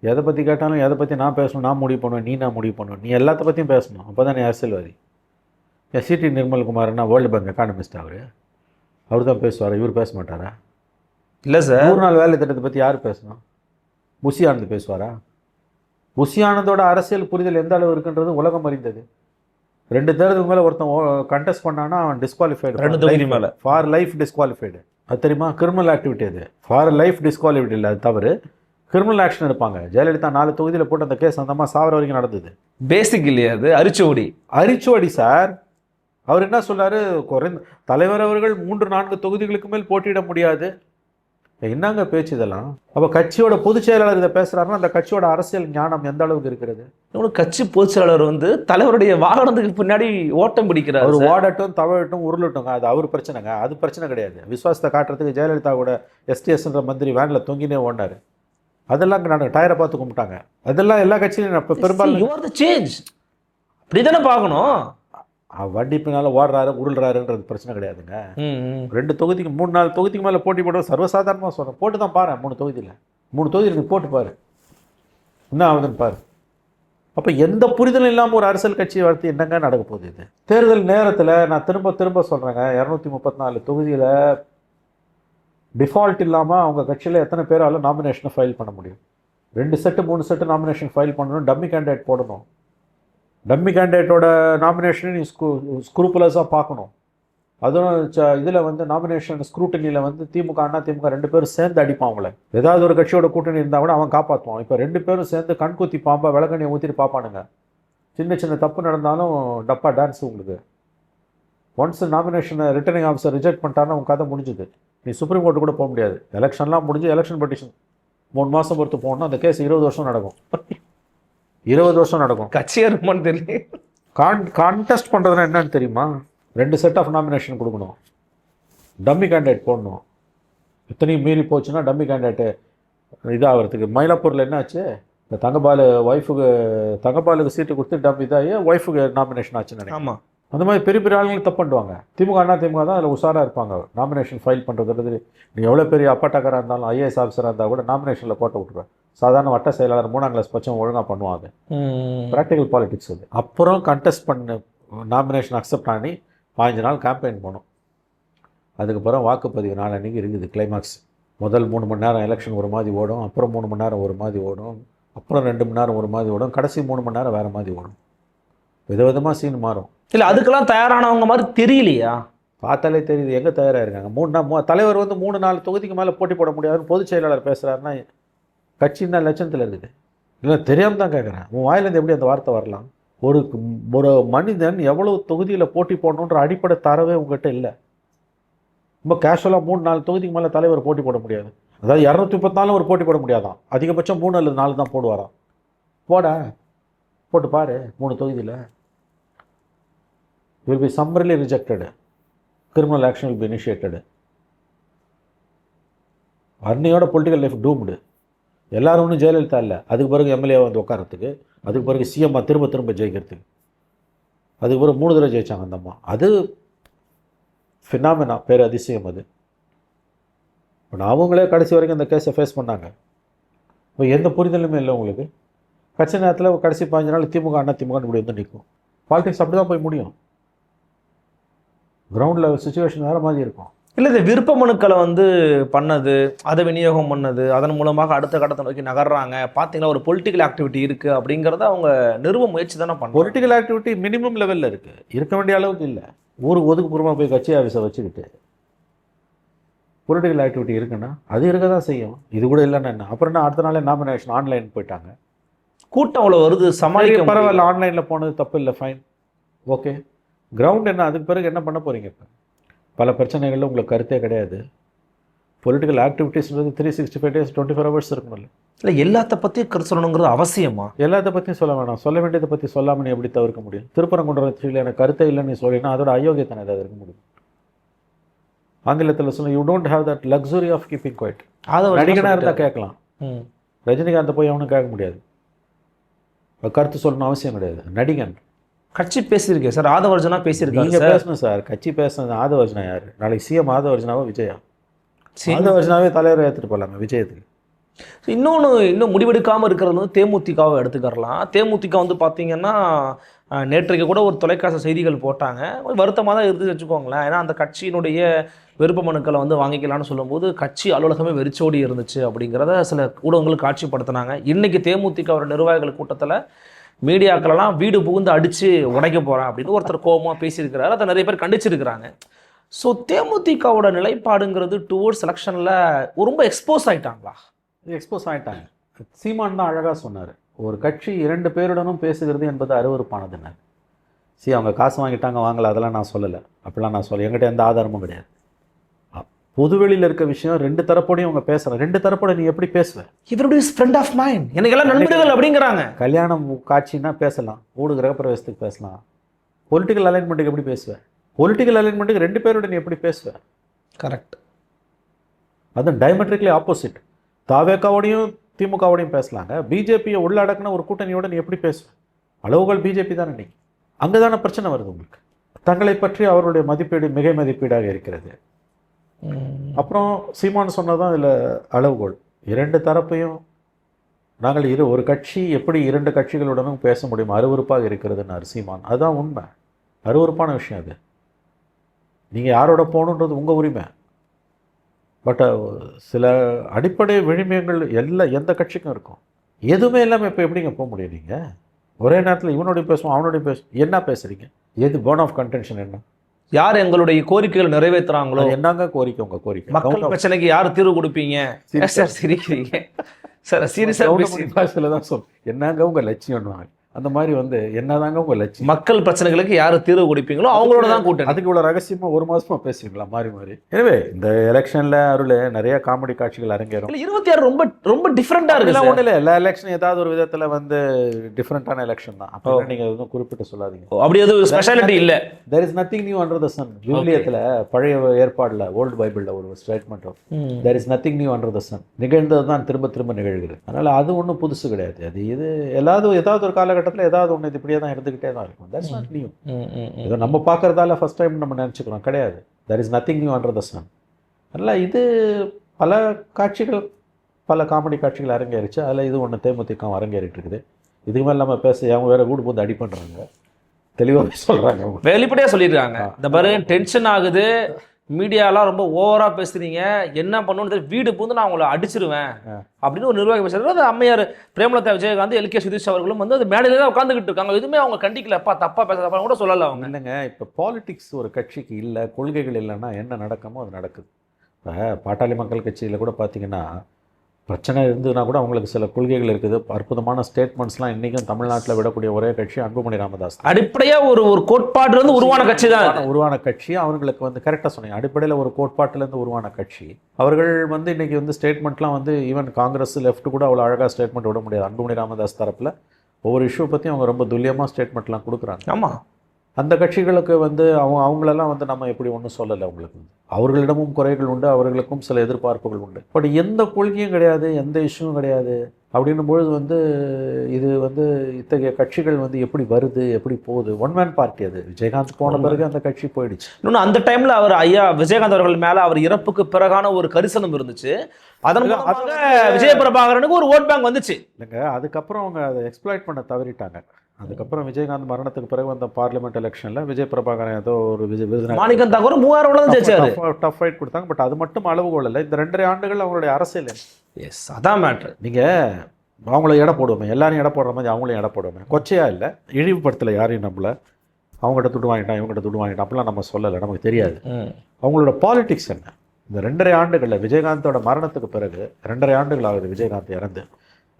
எதை பற்றி கேட்டாலும் எதை பற்றி நான் பேசணும், நான் முடிவு பண்ணுவேன், நான் முடிவு பண்ணுவேன், நீ எல்லாத்த பற்றியும் பேசணும், அப்போ தான் நீ அரசியல்வாதி. சிடி நிர்மல்குமார்னா வேர்ல்டு பேங்க் எக்கானமிஸ்ட் அவர். அவர் தான் பேசுவார், இவர் பேச மாட்டாரா? இல்லை சார், 100 நாள் வேலை திட்டத்தை பற்றி யார் பேசணும்? புஷி ஆனந்த் பேசுவாரா? புஷி ஆனந்தோட அரசியல் புரிதல் எந்த அளவு இருக்குன்றது உலகம் அறிந்தது. 2 தேர்தலுக்கு மேலே ஒருத்தன் கண்டெஸ்ட் பண்ணான்னா அவன் டிஸ்குவாலிஃபைடு, 2 தொகுதி மேலே ஃபார் லைஃப் டிஸ்குவாலிஃபைடு. அது தெரியுமா? கிரிமினல் ஆக்டிவிட்டி அது. ஃபார் லைஃப் டிஸ்குவாலிஃபைடு இல்லை, அது தவறு. கிரிமினல் ஆக்ஷன் எடுப்பாங்க. ஜெயலலிதா 4 தொகுதியில் போட்டு அந்த கேஸ் அந்த மாதிரி சாவர வரைக்கும் நடந்தது. பேசிக் இல்லையா அது? அரிச்சுவடி சார். அவர் என்ன சொல்றாரு, தலைவர் அவர்கள் 3-4 தொகுதிகளுக்கு மேல் போட்டியிட முடியாது. என்னங்க பேச்சு இதெல்லாம்? அப்போ கட்சியோட பொதுச் செயலாளர் இதை பேசுறாருன்னா அந்த கட்சியோட அரசியல் ஞானம் எந்த அளவுக்கு இருக்கிறது? கட்சி பொதுச் செயலாளர் வந்து தலைவருடைய வாகனத்துக்கு பின்னாடி ஓட்டம் பிடிக்கிறார். அவர் ஓடட்டும், தவழட்டும், உருளட்டுங்க, அது அவர் பிரச்சனைங்க, அது பிரச்சனை கிடையாது. விசுவாசத்தை காட்டுறதுக்கு ஜெயலலிதாவோட எஸ்டிஎஸ்ன்ற மந்திரி வேனில் தொங்கினே ஓடினாரு. அதெல்லாம் நான் டயரை பார்த்து கும்பிட்டாங்க. அதெல்லாம் எல்லா கட்சியிலும் பெரும்பாலும் சேஞ்ச் அப்படிதானே பார்க்கணும். வண்டி பின்னால ஓடுறாரு, உருள்றாருன்றது பிரச்சனை கிடையாதுங்க. 2 தொகுதிக்கு 3-4 தொகுதிக்கு மேலே போட்டி போட சர்வசாதாரணமாக சொல்கிறேன். போட்டு தான் பாரு, 3 தொகுதியில் 3 தொகுதியில் போட்டு பாரு என்ன ஆகுதுன்னு பாரு. அப்போ எந்த புரிதலும் இல்லாமல் ஒரு அரசியல் கட்சியை வளர்த்து என்னங்க நடக்க போகுது? இது தேர்தல் நேரத்தில் நான் திரும்ப சொல்கிறேங்க, 234 தொகுதியில் டிஃபால்ட் இல்லாமல் அவங்க கட்சியில் எத்தனை பேரால நாமினேஷனை ஃபைல் பண்ண முடியும்? 2 செட்டு 3 செட்டு நாமினேஷன் ஃபைல் பண்ணணும், டம்மி கேண்டிடேட் போடணும். டம்மி கேண்டிடேட்டோட நாமினேஷனை நீ ஸ்க்ரூப்புலஸாக பார்க்கணும். அதுவும் இதில் வந்து நாமினேஷன் ஸ்க்ரூட்டனியில் வந்து திமுக அண்ணா திமுக 2 பேரும் சேர்ந்து அடிப்பான் அவங்கள. ஏதாவது ஒரு கட்சியோட கூட்டணி இருந்தால் கூட அவன் காப்பாற்றுவான். இப்போ 2 பேரும் சேர்ந்து கண்குத்தி பாம்பா விளக்கண்ணியை ஊற்றிட்டு பார்ப்பானுங்க. சின்ன தப்பு நடந்தாலும் டப்பா டான்ஸ் உங்களுக்கு. ஒன்ஸ் நாமினேஷனை ரிட்டர்னிங் ஆஃபீஸர் ரிஜெக்ட் பண்ணிட்டாருன்னா உங்கள் கதை முடிஞ்சுது. நீ சுப்ரீம் கோர்ட்டு கூட போக முடியாது. எலெக்ஷன்லாம் முடிஞ்சு எலெக்ஷன் பெட்டிஷன் 3 மாதம் பொறுத்து போகணும்னா அந்த கேஸ் 20 வருஷம் நடக்கும். 20 வருஷம் நடக்கும். கட்சியாக இருக்குமான்னு தெரியல. கான்டெஸ்ட் பண்ணுறதுனா என்னன்னு தெரியுமா? 2 செட் ஆஃப் நாமினேஷன் கொடுக்கணும், டம்மி கேண்டிடேட் போடணும். இத்தனையும் மீறி போச்சுன்னா டம்மி கேண்டிடேட்டு இதாகிறதுக்கு. மயிலாப்பூரில் என்னாச்சு, இந்த தங்கபாலுக்கு சீட்டு கொடுத்து டம்மி இதாகி ஒய்ஃபுக்கு நாமினேஷன் ஆச்சுன்னு நினைக்கிறேன். ஆமாம், அந்த மாதிரி பெரிய பெரிய ஆளுங்களுக்கு தப்பு பண்ணுவாங்க. திமுக அண்ணா திமுக தான் அதில் உஷாராக இருப்பாங்க. நாமினேஷன் ஃபைல் பண்ணுறது நீ எவ்வளோ பெரிய அப்பாட்டக்கராக இருந்தாலும் ஐஏஎஸ் ஆஃபீஸராக இருந்தால் கூட நாமினேஷனில் கோட்டை விட்டுருவேன். சாதாரண வட்ட செயலாளர் 3ஆம் கிளாஸ் பட்சம் ஒழுங்காக பண்ணுவாங்க. ப்ராக்டிக்கல் பாலிடிக்ஸ் அது. அப்புறம் கண்டெஸ்ட் பண்ண நாமினேஷன் அக்செப்ட் பண்ணி 15 நாள் கேம்பெயின் போனோம். அதுக்கப்புறம் வாக்குப்பதிவு நாள் அன்றைக்கி இருக்குது கிளைமாக்ஸ். முதல் 3 மணி நேரம் எலெக்ஷன் ஒரு மாதிரி ஓடும், அப்புறம் 3 மணி நேரம் ஒரு மாதிரி ஓடும், அப்புறம் 2 மணி நேரம் ஒரு மாதிரி ஓடும், கடைசி 3 மணி நேரம் வேறு மாதிரி ஓடும். விதவிதமாக சீன் மாறும். இல்லை அதுக்கெல்லாம் தயாரானவங்க மாதிரி தெரியலையா? பார்த்தாலே தெரியுது எங்கே தயாராக இருக்காங்க. தலைவர் வந்து 3-4 தொகுதிக்கு மேலே போட்டி போட முடியாதுன்னு பொதுச் செயலாளர் பேசுகிறாருன்னா கட்சின்னா லட்சத்தில் இருக்குது. இல்லை தெரியாமல் தான் கேட்குறேன், உன் வாயிலேருந்து எப்படி அந்த வார்த்தை வரலாம்? ஒரு மனிதன் எவ்வளவு தொகுதியில் போட்டி போடணுன்ற அடிப்படை தரவே உங்கள்கிட்ட இல்லை. ரொம்ப கேஷுவலாக 3-4 தொகுதிக்கு மேலே தலைவர் போட்டி போட முடியாது. அதாவது 234 ஒரு போட்டி போட முடியாதான், அதிகபட்சம் 3 அல்லது 4 தான் போடுவாராம். போட்டு பாரு 3 தொகுதியில். will be summarily rejected. Criminal action will be initiated. அன்னையோட பொலிட்டிக்கல் லைஃப் டூம்டு. எல்லாரும் ஒன்றும் ஜெயலலிதா இல்லை. அதுக்கு பிறகு எம்எல்ஏ வந்து உட்காரத்துக்கு, அதுக்கு பிறகு சிஎம்மா திரும்ப ஜெயிக்கிறதுக்கு, அதுக்கு பிறகு 3 தடவை ஜெயிச்சாங்க அந்த அம்மா. அது ஃபினாமினா, பேர் அதிசயம் அது. இப்போ அவங்களே கடைசி வரைக்கும் அந்த கேஸை ஃபேஸ் பண்ணாங்க. இப்போ எந்த புரிதலுமே இல்லை உங்களுக்கு. கட்சி நேரத்தில் கடைசி 15 நாள் திமுக அண்ணா திமுக இப்படி வந்து நிற்கும். பாலிடிக்ஸ் அப்படி தான் போய் முடியும். கிரவுண்டில் சுச்சுவேஷன் வேறு மாதிரி இருக்கும். இல்லை இந்த விருப்ப மனுக்களை வந்து பண்ணது, அதை விநியோகம் பண்ணது, அதன் மூலமாக அடுத்த கட்டத்தை நோக்கி நகர்றாங்க. பார்த்தீங்கன்னா ஒரு பொலிட்டிக்கல் ஆக்டிவிட்டி இருக்குது அப்படிங்கிறத அவங்க நிறுவ முயற்சி தானே பண்ண. பொலிட்டிக்கல் ஆக்டிவிட்டி மினிமம் லெவலில் இருக்குது, இருக்க வேண்டிய அளவுக்கு இல்லை. ஊருக்கு ஒதுக்குப்புறமாக போய் கட்சி ஆஃபீஸை வச்சுக்கிட்டு பொலிட்டிக்கல் ஆக்டிவிட்டி இருக்குன்னா அது இருக்க தான் செய்யும். இது கூட இல்லைன்னா என்ன? அப்புறம் என்ன, அடுத்த நாளே நாமினேஷன் ஆன்லைன் போயிட்டாங்க. கூட்டம் அவ்வளோ வருது, சமாளிக்க பரவாயில்ல, ஆன்லைனில் போனது தப்பு இல்லை, ஃபைன், ஓகே. கிரவுண்ட் என்ன? அதுக்கு பிறகு என்ன பண்ண போகிறீங்க? இப்போ பல பிரச்சனைகளில் உங்களுக்கு கருத்தே கிடையாது. பொலிட்டிக்கல் ஆக்டிவிட்டீஸ்ன்றது 365 days 24 hours இருக்கணும்ல. இல்லை எல்லாத்த பற்றியும் கருத்து சொல்லணுங்கிறது அவசியமா? எல்லாத்த பற்றியும் சொல்ல வேணாம். சொல்ல வேண்டியதை பற்றி சொல்லாமல் நீ எப்படி தவிர்க்க முடியும்? திருப்பரங்குன்றத்தில் எனக்கு கருத்தே இல்லைன்னு சொல்லினா அதோட அயோக்கியத்தனை ஏதாவது இருக்க முடியும்? ஆங்கிலத்தில் சொல்ல, you don't have that luxury of keeping quiet. நடிகனாக இருந்தால் கேட்கலாம், ரஜினிகாந்தை போய் அவனும் கேட்க முடியாது, கருத்து சொல்லணும் அவசியம் கிடையாது. நடிகன் கட்சி பேசியிருக்கேன் சார், ஆதவர்ஜனா பேசியிருக்காங்க. நீங்கள் பேசணும் சார், கட்சி பேசுனது. ஆதவர்ஜனா யார்? நாளைக்கு சிஎம் ஆதவர்ஜனாவோ விஜயா? ஆதவர்ஜனாவே தலைவரை ஏற்றுட்டு போகலாங்க விஜயத்துக்கு. இன்னும் முடிவெடுக்காமல் இருக்கிறது வந்து தேமுதிகவை எடுத்துக்கிறலாம். தேமுதிக வந்து பார்த்தீங்கன்னா நேற்றைக்கு கூட ஒரு தொலைக்காட்சி செய்திகள் போட்டாங்க, வருத்தமாக தான் இருந்துச்சு வச்சுக்கோங்களேன். ஏன்னா அந்த கட்சியினுடைய விருப்ப மனுக்களை வந்து வாங்கிக்கலாம்னு சொல்லும்போது கட்சி அலுவலகமே வெறிச்சோடி இருந்துச்சு அப்படிங்கிறத சில ஊடகங்கள் காட்சிப்படுத்தினாங்க. இன்றைக்கி தேமுதிக நிர்வாகிகள் கூட்டத்தில் மீடியாக்களெல்லாம் வீடு புகுந்து அடித்து உடைக்க போகிறேன் அப்படின்னு ஒருத்தர் கோபமாக பேசியிருக்கிறாரு. அதை நிறைய பேர் கண்டிச்சிருக்கிறாங்க. ஸோ தேமுதிகவோட நிலைப்பாடுங்கிறது டுவோர்ட்ஸ் எலெக்ஷனில் ரொம்ப எக்ஸ்போஸ் ஆகிட்டாங்களா? எக்ஸ்போஸ் ஆகிட்டாங்க. சீமான் தான் அழகாக சொன்னார், ஒரு கட்சி 2 பேருடனும் பேசுகிறது என்பது அருவருப்பானதுன்னு. அவங்க காசு வாங்கிட்டாங்க வாங்கலை அதெல்லாம் நான் சொல்லலை, அப்படிலாம் நான் சொல்ல, என்கிட்ட எந்த ஆதாரமும் கிடையாது. பொதுவெளியில் இருக்க விஷயம் 2 தரப்போடையும் அவங்க பேசுகிறேன். 2 தரப்போட நீ எப்படி பேசுவேன்? இவருடைய ஃப்ரெண்ட் ஆஃப் மைண்ட், எனக்கு எல்லாம் நண்பர்கள் அப்படிங்கிறாங்க. கல்யாணம் காட்சின்னா பேசலாம், ஊடு கிரகப்பிரவேசத்துக்கு பேசலாம். பொலிட்டிக்கல் அலைன்மெண்ட்டுக்கு எப்படி பேசுவேன்? பொலிட்டிக்கல் அலைன்மெண்ட்டுக்கு 2 பேரோட நீ எப்படி பேசுவேன்? கரெக்ட். அது டைமெட்ரிக்லி ஆப்போசிட். தாவேக்காவோடையும் திமுகவோடையும் பேசலாங்க. பிஜேபியை உள்ளடக்கின ஒரு கூட்டணியோட நீ எப்படி பேசுவேன்? அளவுகள் பிஜேபி தானே. நீ அங்கே தானே பிரச்சனை வருது உங்களுக்கு. தங்களை பற்றி அவருடைய மதிப்பீடு மிகை மதிப்பீடாக இருக்கிறது. அப்புறம் சீமான் சொன்னதான் இதில் அளவுகோல். 2 தரப்பையும் நாங்கள் ஒரு கட்சி எப்படி 2 கட்சிகளுடனும் பேச முடியும், அருவருப்பாக இருக்கிறதுன்னு சீமான். அதுதான் உண்மை, அருவருப்பான விஷயம் அது. நீங்கள் யாரோட போகணுன்றது உங்கள் உரிமை. பட் சில அடிப்படை விழுமியங்கள் எந்த கட்சிக்கும் இருக்கும். எதுவுமே இல்லாமல் இப்போ எப்படிங்க போக முடியும்? நீங்கள் ஒரே நேரத்தில் இவனோடைய பேசுவோம் அவனோடைய பேசுவோம், என்ன பேசுகிறீங்க? எது போர்ன் ஆஃப் கன்டென்ஷன்? என்ன யார் எங்களுடைய கோரிக்கைகள் நிறைவேற்றுறாங்களோ? என்னங்க கோரிக்கை? உங்கள் கோரிக்கை மக்கள் பிரச்சனைக்கு யார் தீர்வு கொடுப்பீங்க? சார் சிரிக்கிறீங்க சார், சீரியஸாக தான் சொல், என்னங்க உங்கள் லட்சியம்? அந்த மாதிரி என்னதாங்க உங்கள் லட்சியம்? மக்கள் பிரச்சனைகளுக்கு யார் தீர்வு கொடுப்பீங்களோ அவங்களோட தான் கூட்டம். அதுக்கு இவ்வளோ ரகசியமாக 1 மாதமாக பேசுவீங்களா மாறி மாறி? எனவே இந்த எலெக்ஷனில் அருள் நிறைய காமெடி காட்சிகள் அரங்கேறும். 26 ரொம்ப ரொம்ப டிஃப்ரெண்ட்டாக இருக்குல்ல. ஒன்றும் இல்லை, எல்லா எலெக்ஷனும் ஏதாவது ஒரு விதத்தில் டிஃப்ரெண்ட்டான எலெக்ஷன் தான். அப்போ நீங்கள் எதுவும் குறிப்பிட்டு சொல்லாதீங்க. அப்படி எதுவும் ஸ்பெஷாலிட்டி இல்லை. There is nothing new under the sun. விவிலியத்தில் பழைய ஏற்பாடில் ஓல்டு பைபிளில் ஒரு statement there is nothing new under the sun. நிகழ்ந்தது தான் திரும்ப திரும்ப நிகழ்கிறது. அதனால் அது ஒன்றும் புதுசு கிடையாது. அது ஏதாவது ஒரு காலகட்டத்தில் ஏதாவது ஒன்று இப்படியே தான் இருந்துகிட்டே தான் இருக்கும். That's not new. ஏதோ நம்ம பார்க்கறதால ஃபர்ஸ்ட் டைம் நம்ம நினச்சிக்கிறோம், கிடையாது. There is nothing new under the sun. அதனால் இது பல காட்சிகள், பல காமெடி காட்சிகள் அரங்கேறிச்சு. அதில் இது ஒன்று தேமுதிக அரங்கேறிட்டு இருக்குது. இதுக்கு மேலே நம்ம பேச அவங்க வேற வீடு போது அடி பண்ணுறாங்க, தெளிவாக சொல்கிறாங்க, வெளிப்படையாக சொல்லிடுறாங்க. இந்த பாரு டென்ஷன் ஆகுது, மீடியாலாம் ரொம்ப ஓவராக பேசுறீங்க, என்ன பண்ணணும்னு வீடு பூந்து நான் உங்களை அடிச்சிருவேன் அப்படின்னு ஒரு நிர்வாகி பேசுறாரு. அது அம்மையார் பிரேமலதா விஜயகாந்த், எல்கே சுதீஷ் அவர்களும் அது மேடையில தான் உட்காந்துக்கிட்டு இருக்காங்க. எதுவுமே அவங்க கண்டிக்கலப்பா, தப்பா பேசுறப்பா கூட சொல்லலை அவங்க. இல்லைங்க, இப்போ பாலிடிக்ஸ் ஒரு கட்சிக்கு இல்லை, கொள்கைகள் இல்லைன்னா என்ன நடக்குமோ அது நடக்குது. இப்போ பாட்டாளி மக்கள் கட்சியில் கூட பார்த்தீங்கன்னா பிரச்சனை இருந்ததுன்னா கூட அவங்களுக்கு சில கொள்கைகள் இருக்குது. அற்புதமான ஸ்டேட்மெண்ட்ஸ்லாம் இன்றைக்கும் தமிழ்நாட்டில் விடக்கூடிய ஒரே கட்சி அன்புமணி ராமதாஸ். அடிப்படையாக ஒரு கோட்பாடுலேருந்து உருவான கட்சி தான். உருவான கட்சி அவங்களுக்கு கரெக்டாக சொன்னீங்க. அடிப்படையில் ஒரு கோட்பாட்டிலேருந்து உருவான கட்சி. அவர்கள் இன்றைக்கி ஸ்டேட்மெண்ட்லாம் ஈவன் காங்கிரஸ் லெஃப்ட் கூட அவ்வளோ அழகாக ஸ்டேட்மெண்ட் விட முடியாது. அன்புமணி ராமதாஸ் தரப்பில் ஒவ்வொரு இஷ்யூ பற்றியும் அவங்க ரொம்ப துல்லியமாக ஸ்டேட்மெண்ட்லாம் கொடுக்குறாங்க. ஆமாம், அந்த கட்சிகளுக்கு அவங்களெல்லாம் நம்ம எப்படி ஒன்றும் சொல்லலை. அவங்களுக்கு அவர்களிடமும் குறைகள் உண்டு, அவர்களுக்கும் சில எதிர்பார்ப்புகள் உண்டு. பட் எந்த கொள்கையும் கிடையாது, எந்த இஷ்யூவும் கிடையாது அப்படின்னும் பொழுது இது இத்தகைய கட்சிகள் எப்படி வருது, எப்படி போகுது? One man party. அது விஜயகாந்த் போன பிறகு அந்த கட்சி போயிடுச்சு. இன்னொன்று அந்த டைமில் அவர் ஐயா விஜயகாந்த் அவர்கள் மேலே அவர் இறப்புக்கு பிறகான ஒரு கரிசனம் இருந்துச்சு. அதன் விஜய பிரபாகரனுக்கு ஒரு ஓட் பேங்க் வந்துச்சு இல்லைங்க. அதுக்கப்புறம் அவங்க அதை எக்ஸ்ப்ளாய்ட் பண்ண தவறிட்டாங்க. அதுக்கப்புறம் விஜயகாந்த் மரணத்துக்கு பிறகு வந்த பார்லிமெண்ட் எலெக்ஷனில் விஜய் பிரபாகரன் ஏதோ ஒரு விருது மாணிக்கம் தாக்கூர் 3000 ஜெயிச்சாரு. டஃப் ஃபைட் கொடுத்தாங்க. பட் அது மட்டும் அளவுகோல் இல்லை. இந்த 2.5 ஆண்டுகள் அவங்களுடைய அரசியல். எஸ், அதான் மேட்ரு. நீங்கள் அவங்கள எடை போடுவோமே, எல்லாரும் எடை போடுற மாதிரி அவங்களையும் எடை போடுவோமே. கொச்சையா இல்லை, இழிவுபடுத்தலை யாரையும். நம்மள அவங்ககிட்ட துட்டு வாங்கிட்டான், இவங்ககிட்ட துட்டு வாங்கிட்டான் அப்படிலாம் நம்ம சொல்லலை, நமக்கு தெரியாது. அவங்களோட பாலிடிக்ஸ் என்ன? இந்த 2.5 ஆண்டுகளில் விஜயகாந்தோட மரணத்துக்கு பிறகு 2.5 ஆண்டுகள் ஆகுது விஜயகாந்த் இறந்து.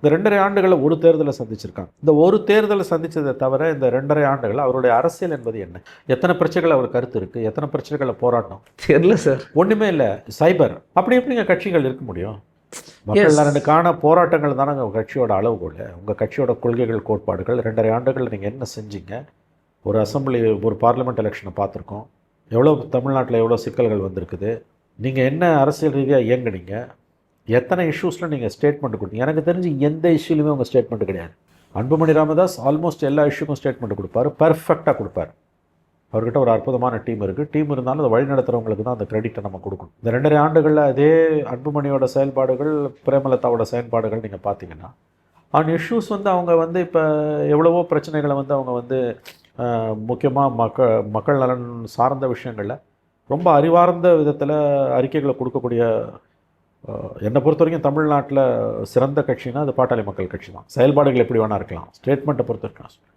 இந்த 2.5 ஆண்டுகளில் ஒரு தேர்தலை சந்திச்சிருக்காங்க. இந்த ஒரு தேர்தலை சந்தித்ததை தவிர இந்த 2.5 ஆண்டுகள் அவருடைய அரசியல் என்பது என்ன? எத்தனை பிரச்சனைகள் அவர் கருத்து இருக்குது, எத்தனை பிரச்சனைகளை போராட்டம் தெரியல சார். ஒன்றுமே இல்லை. சைபர் அப்படி எப்படிங்க கட்சிகள் இருக்க முடியும்? மக்கள் நலனுக்கான போராட்டங்கள் தானே உங்கள் கட்சியோட அளவுகோல். உங்கள் கட்சியோட கொள்கைகள், கோட்பாடுகள். 2.5 ஆண்டுகள் நீங்கள் என்ன செஞ்சீங்க? ஒரு அசம்பிளி, ஒரு பார்லிமெண்ட் எலெக்ஷனை பார்த்துருக்கோம். எவ்வளோ தமிழ்நாட்டில் எவ்வளோ சிக்கல்கள் வந்திருக்குது. நீங்கள் என்ன அரசியல் ரீதியாக இயங்குனீங்க? எத்தனை இஷ்யூஸில் நீங்கள் ஸ்டேட்மெண்ட் கொடுத்தீங்க? எனக்கு தெரிஞ்சு எந்த இஷ்யூலையுமே உங்கள் ஸ்டேட்மெண்ட் கிடையாது. அன்புமணி ராமதாஸ் ஆல்மோஸ்ட் எல்லா இஷ்யூக்கும் ஸ்டேட்மெண்ட் கொடுப்பார், பர்ஃபெக்டாக கொடுப்பார். அவர்கிட்ட ஒரு அற்புதமான டீம் இருக்குது. டீம் இருந்தாலும் அதை வழிநடத்துகிறவங்களுக்கு தான் அந்த கிரெடிட்டை நம்ம கொடுக்கணும். இந்த 2.5 ஆண்டுகளில் அதே அன்புமணியோட செயல்பாடுகள், பிரேமலதாவோட செயல்பாடுகள் நீங்கள் பார்த்தீங்கன்னா ஆன் இஷ்யூஸ் அவங்க இப்போ எவ்வளவோ பிரச்சனைகளை அவங்க முக்கியமாக மக்கள் நலன் சார்ந்த விஷயங்களில் ரொம்ப அறிவார்ந்த விதத்தில் அறிக்கைகளை கொடுக்கக்கூடிய என்னை பொறுத்த வரைக்கும் தமிழ்நாட்டில் சிறந்த கட்சினா அது பாட்டாளி மக்கள் கட்சி தான். செயல்பாடுகள் எப்படி வேணா இருக்கலாம், ஸ்டேட்மெண்ட்டை பொறுத்த வரைக்கும்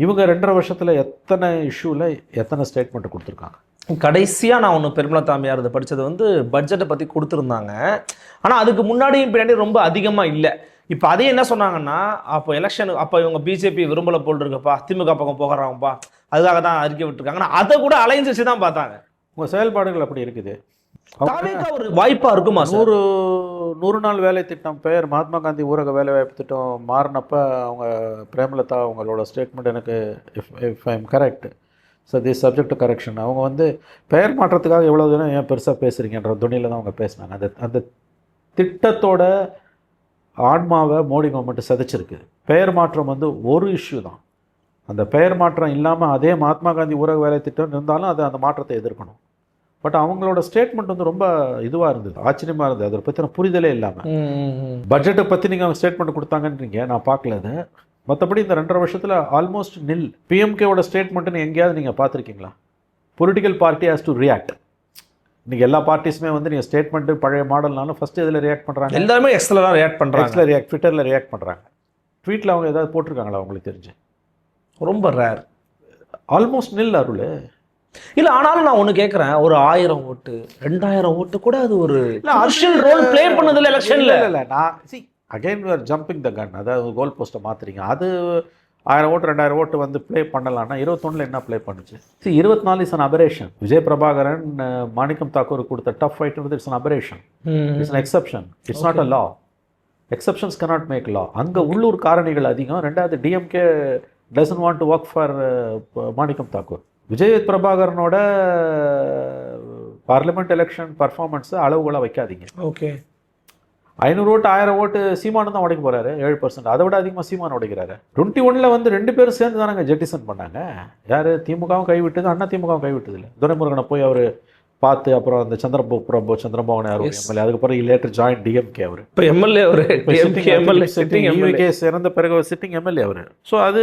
இவங்க 2.5 வருஷத்தில் எத்தனை இஷ்யூவில் எத்தனை ஸ்டேட்மெண்ட்டு கொடுத்துருக்காங்க. கடைசியாக நான் ஒன்று பெருமள தாமியார் இதை படித்தது வந்து பட்ஜெட்டை பற்றி கொடுத்துருந்தாங்க. ஆனால் அதுக்கு முன்னாடியும் பின்னாடி ரொம்ப அதிகமாக இல்லை. இப்போ அதே என்ன சொன்னாங்கன்னா, அப்போ எலெக்ஷன் அப்போ இவங்க பிஜேபி விரும்பலை போல் இருக்குப்பா, திமுக பக்கம் போகிறாங்கப்பா, அதுக்காக தான் அறிக்கை விட்டுருக்காங்க. ஆனால் அதை கூட அலைன்ஸ் வச்சு தான் பார்த்தாங்க. உங்கள் செயல்பாடுகள் அப்படி இருக்குது. ஒரு வாய்ப்பாக இருக்குமா? 100 நாள் வேலை திட்டம் பெயர் மகாத்மா காந்தி ஊரக வேலைவாய்ப்பு திட்டம் மாறினப்ப அவங்க பிரேமலதா அவங்களோட ஸ்டேட்மெண்ட் எனக்கு if I am correct so this subject to correction. அவங்க வந்து பெயர் மாற்றத்துக்காக எவ்வளோ தூரம் ஏன் பெருசாக பேசுகிறீங்கன்ற துணியில் தான் அவங்க பேசினாங்க. அந்த திட்டத்தோட ஆன்மாவை மோடி கவர்மெண்ட் சதைச்சிருக்கு. பெயர் மாற்றம் வந்து ஒரு இஷ்யூ தான். அந்த பெயர் மாற்றம் இல்லாமல் அதே மகாத்மா காந்தி ஊரக வேலை திட்டம் இருந்தாலும் அது அந்த மாற்றத்தை எதிர்க்கணும். பட் அவங்களோட ஸ்டேட்மெண்ட் வந்து ரொம்ப இதுவாக இருந்தது, ஆச்சரியமாக இருந்தது. அதை பற்றின புரிதலே இல்லாமல் பட்ஜெட்டை பற்றி நீங்கள் ஸ்டேட்மெண்ட் கொடுத்தாங்கன்றீங்க, நான் பார்க்கல அது. மற்றபடி இந்த 2.5 வருஷத்தில் ஆல்மோஸ்ட் நில். பிஎம்கேவோட ஸ்டேட்மெண்ட்டுன்னு எங்கேயாவது நீங்கள் பார்த்துருக்கீங்களா? Political party has to react. இன்றைக்கி எல்லா பார்ட்டிஸுமே வந்து நீங்கள் ஸ்டேட்மெண்ட்டு பழைய மாடல்னாலும் ஃபஸ்ட்டு இதில் ரியாக்ட் பண்ணுறாங்க. எல்லாருமே எக்ஸில் தான் ரியாக்ட் பண்ணுறாங்க. எக்ஸில் ரியாக்ட், ட்விட்டரில் ரியாக்ட் பண்ணுறாங்க. ட்வீட்டில் அவங்க ஏதாவது போட்டிருக்காங்களா உங்களுக்கு தெரிஞ்சு? ரொம்ப ரேர். ஆல்மோஸ்ட் நில் அருள். இல்லை, ஆனாலும் நான் ஒன்று கேட்குறேன், ஒரு 1000 ஓட்டு 2000 ஓட்டு கூட அது ஒரு அர்ஷியல் ரோல் ப்ளே பண்ணதில்லை எலெக்ஷனில். இல்லை நான் அகைன் வி ஆர் ஜம்பிங் த கன். அதாவது கோல் போஸ்ட்டை மாற்றுறீங்க. அது 1000 ஓட்டு 2000 ஓட்டு வந்து ப்ளே பண்ணலான்னா 21 என்ன ப்ளே பண்ணுச்சு? 24 is an aberration. Vijay Prabhakaran Manickam Tagore கொடுத்த டஃப் ஃபைட்ன்றது it's an aberration, it's an exception, it's not a law. Exceptions cannot make law. அங்கே உள்ளூர் காரணிகள் அதிகம். ரெண்டாவது DMK doesn't want to work for Manickam Tagore. Vijay பிரபாகரனோட பார்லிமெண்ட் எலெக்ஷன் பர்ஃபார்மன்ஸை அளவுகளாக வைக்காதீங்க. ஓகே, 500 ஓட்டு 1000 ஓட்டு சீமானு தான் உடைக்க போகிறாரு, 7%. அதை விட அதிகமாக சீமான் உடைக்கிறாரு. 21 வந்து 2 பேரும் சேர்ந்து தானங்க ஜெட்டிசன் பண்ணாங்க. யார்? திமுகவும் கைவிட்டது, அண்ணா திமுகவும் கைவிட்டது இல்லை. துரைமுருகனை போய் அவர் பார்த்து அப்புறம் அந்த சந்திரமோகன் யார் எம்எல்ஏ, அதுக்கப்புறம் லேட்டர் ஜாயின் டிஎம்கே அவர். இப்போ எம்எல்ஏ அவர் யூகே சேர்ந்த பிறகு சிட்டிங் எம்எல்ஏ அவர். ஸோ அது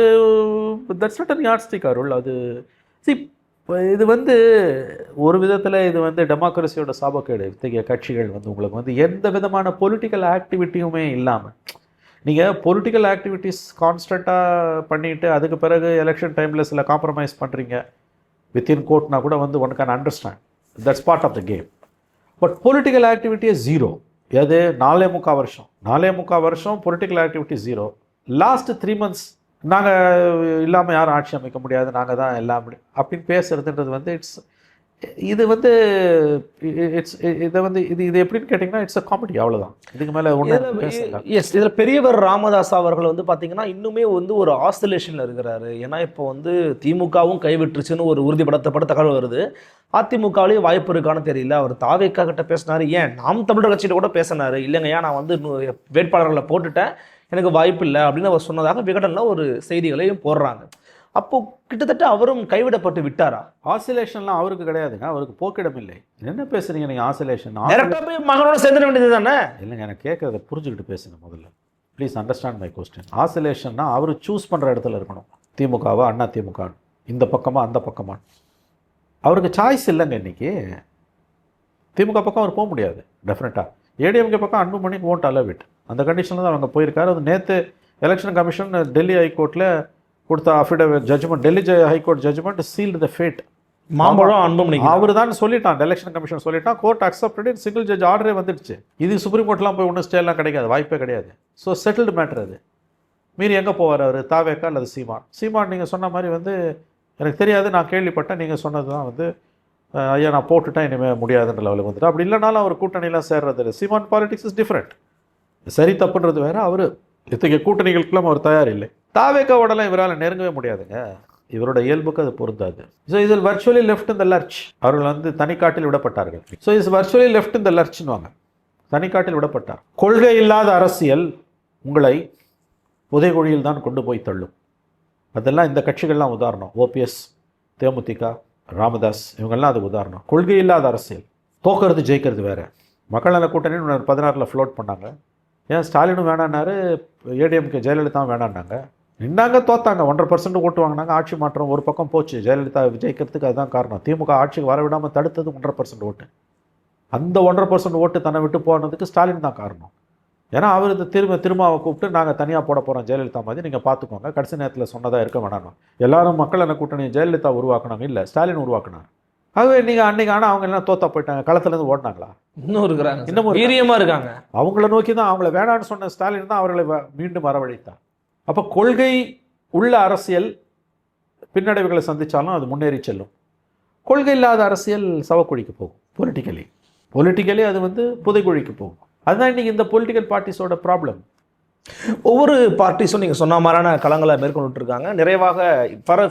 தட்ஸ் நாட் அன் யார்ட்ஸ்டிக் அருள். அது இது வந்து ஒரு விதத்தில் இது வந்து டெமோக்ரஸியோட சாபக்கேடு. இத்தகைய கட்சிகள் வந்து உங்களுக்கு வந்து எந்த விதமான பொலிட்டிக்கல் ஆக்டிவிட்டியுமே இல்லாமல் நீங்கள் பொலிட்டிக்கல் ஆக்டிவிட்டீஸ் கான்ஸ்டண்ட்டாக பண்ணிவிட்டு அதுக்கு பிறகு எலெக்ஷன் டைமில் சில காம்ப்ரமைஸ் பண்ணுறீங்க வித்தின் கோர்ட்னா கூட வந்து one can understand, that's part of the game. But political ஆக்டிவிட்டியே ஜீரோ. எது? 4.25 வருஷம் political activity zero. Last 3 months நாங்கள் இல்லாமல் யாரும் ஆட்சி அமைக்க முடியாது, நாங்கள் தான் எல்லாம் அப்படின்னு பேசுறதுன்றது வந்து இது வந்து இது எப்படின்னு கேட்டிங்கன்னா இட்ஸ் அ காமெடி, அவ்வளோதான். இதுக்கு மேலே ஒன்று. எஸ், இதில் பெரியவர் ராமதாஸ் அவர்கள் வந்து பார்த்தீங்கன்னா இன்னுமே வந்து ஒரு ஆஸ்திலேஷனில் இருக்கிறாரு. ஏன்னா இப்போ வந்து திமுகவும் கைவிட்டுருச்சுன்னு ஒரு உறுதிப்படுத்தப்பட்ட தகவல் வருது. அதிமுகவிலேயே வாய்ப்பு இருக்கான்னு தெரியல. அவர் தாவேக்கா கிட்ட பேசினார், ஏன் நாம் தமிழர் கட்சியிட்ட கூட பேசினார். இல்லைங்கய்யா, நான் வந்து வேட்பாளர்களை போட்டுட்டேன், எனக்கு வாய்ப்பு இல்லை அப்படின்னு அவர் சொன்னதாக விகடனில் ஒரு செய்திகளையும் போடுறாங்க. அப்போ கிட்டத்தட்ட அவரும் கைவிடப்பட்டு விட்டாரா? ஆசிலேஷன்லாம் அவருக்கு கிடையாதுங்க, அவருக்கு போக்கிடம் இல்லை. என்ன பேசுறீங்க நீங்கள்? ஆசிலேஷன் போய் மகனோட சேர்ந்துட வேண்டியது தானே? இல்லைங்க, எனக்கு கேட்குறத புரிஞ்சுக்கிட்டு பேசுங்க முதல்ல. Please understand my question. ஆசிலேஷன்னா அவர் சூஸ் பண்ணுற இடத்துல இருக்கணும். திமுகவா அண்ணா திமுக, இந்த பக்கமா அந்த பக்கமா, அவருக்கு சாய்ஸ் இல்லைங்க. இன்றைக்கி திமுக பக்கம் அவர் போக முடியாது டெஃபினட்டாக. ஏடிஎம்கே பக்கம் அன்புமணிக்கு ஓன்ட் அலோவ் இட். அந்த கண்டிஷனில் தான் அவங்க போயிருக்காரு. அது நேற்று எலெக்ஷன் கமிஷன் டெல்லி ஹைகோர்ட்டில் கொடுத்த affidavit judgment, Delhi high court judgment sealed the fate. மாம்பழம் அன்புமணி அவர் தான் சொல்லிட்டான், எலெக்ஷன் கமிஷன் சொல்லிட்டான், கோர்ட் அக்செப்டட், சிங்கிள் ஜட்ஜ் ஆர்டரே வந்துடுச்சு. இது சுப்ரீம் கோர்ட்லாம் போய் ஒன்றும் ஸ்டேலாம் கிடைக்காது, வாய்ப்பே கிடையாது. So settled matter. அது மீறி எங்கே போவார் அவர்? தாவேக்கா அல்லது சீமான் நீங்கள் சொன்ன மாதிரி வந்து எனக்கு தெரியாது, நான் கேள்விப்பட்டேன், நீங்கள் சொன்னது தான் வந்து ஐயா நான் போட்டுட்டேன் இனிமேல் முடியாதுன்ற லெவலுக்கு வந்துட்டு. அப்படி இல்லைனாலும் அவர் கூட்டணியெலாம் சேர்றது இல்லை. சீமான் பாலிடிக்ஸ் இஸ் டிஃப்ரெண்ட். சரி தப்புன்றது வேறு. அவர் இத்தகைய கூட்டணிகளுக்கெல்லாம் அவர் தயார் இல்லை. தாவேக்காவோடலாம் இவரால் நெருங்கவே முடியாதுங்க, இவரோட இயல்புக்கு அது பொருந்தாது. ஸோ இதில் வர்ச்சுவலி லெஃப்ட் இந்த லர்ச். அவர்கள் வந்து தனிக்காட்டில் விடப்பட்டார்கள். ஸோ இஸ் வர்ச்சுவலி லெஃப்ட் இந்த லர்ச்னுவாங்க, தனிக்காட்டில் விடப்பட்டார். கொள்கை இல்லாத அரசியல் உங்களை புதைகுழியில் தான் கொண்டு போய் தள்ளும். அதெல்லாம் இந்த கட்சிகள்லாம் உதாரணம். ஓபிஎஸ், தேமுதிக, ராமதாஸ், இவங்கெல்லாம் அது உதாரணம். கொள்கை இல்லாத அரசியல். தோக்கிறது ஜெயிக்கிறது வேறு. மக்கள் நல கூட்டணி 16 ஃப்ளோட் பண்ணாங்க. ஏன் ஸ்டாலினும் வேணான்னாரு, ஏடிஎம்கே ஜெயலலிதாவும் வேணான்னாங்க. நின்னாங்க, தோத்தாங்க. 1.5% ஓட்டு வாங்கினாங்க. ஆட்சி மாற்றம் ஒரு பக்கம் போச்சு. ஜெயலலிதா ஜெயிக்கிறதுக்கு அதுதான் காரணம். திமுக ஆட்சிக்கு வரவிடாமல் தடுத்தது 1.5% ஓட்டு. அந்த 1.5% ஓட்டு தன்னை விட்டு போனதுக்கு ஸ்டாலின் தான் காரணம். ஏன்னா அவர் இந்த திருமாவை கூப்பிட்டு நாங்கள் தனியாக போட போகிறோம் ஜெயலலிதா மாதிரி, நீங்கள் பார்த்துக்கோங்க, கடைசி நேரத்தில் சொன்னதாக இருக்க வேணாம். எல்லாரும் மக்கள் என்ன கூட்டணி ஜெயலலிதா உருவாக்குனாங்க, இல்லை ஸ்டாலின் உருவாக்குனாங்க. ஆகவே நீங்கள் அன்றைக்கி ஆனால் அவங்க எல்லாம் தோத்தா போயிட்டாங்க, களத்துலேருந்து ஓடினாங்களா? இன்னும் இருக்கிறாங்க, இன்னமும் வீரியமாக இருக்காங்க. அவங்கள நோக்கி தான், அவங்கள வேணான்னு சொன்ன ஸ்டாலின் தான் அவர்களை மீண்டும் வரவழைத்தார். அப்போ கொள்கை உள்ள அரசியல் பின்னடைவுகளை சந்தித்தாலும் அது முன்னேறி செல்லும். கொள்கை இல்லாத அரசியல் சவக்குழிக்கு போகும். பொலிட்டிக்கலி அது வந்து புதைக்குழிக்கு போகும். அதுதான் இன்றைக்கி இந்த பொலிட்டிக்கல் பார்ட்டிஸோட ப்ராப்ளம். ஒவ்வொரு பார்ட்டிஸும் நீங்கள் சொன்ன மாதிரியான களங்களை மேற்கொண்டுட்டு இருக்காங்க. நிறைவாக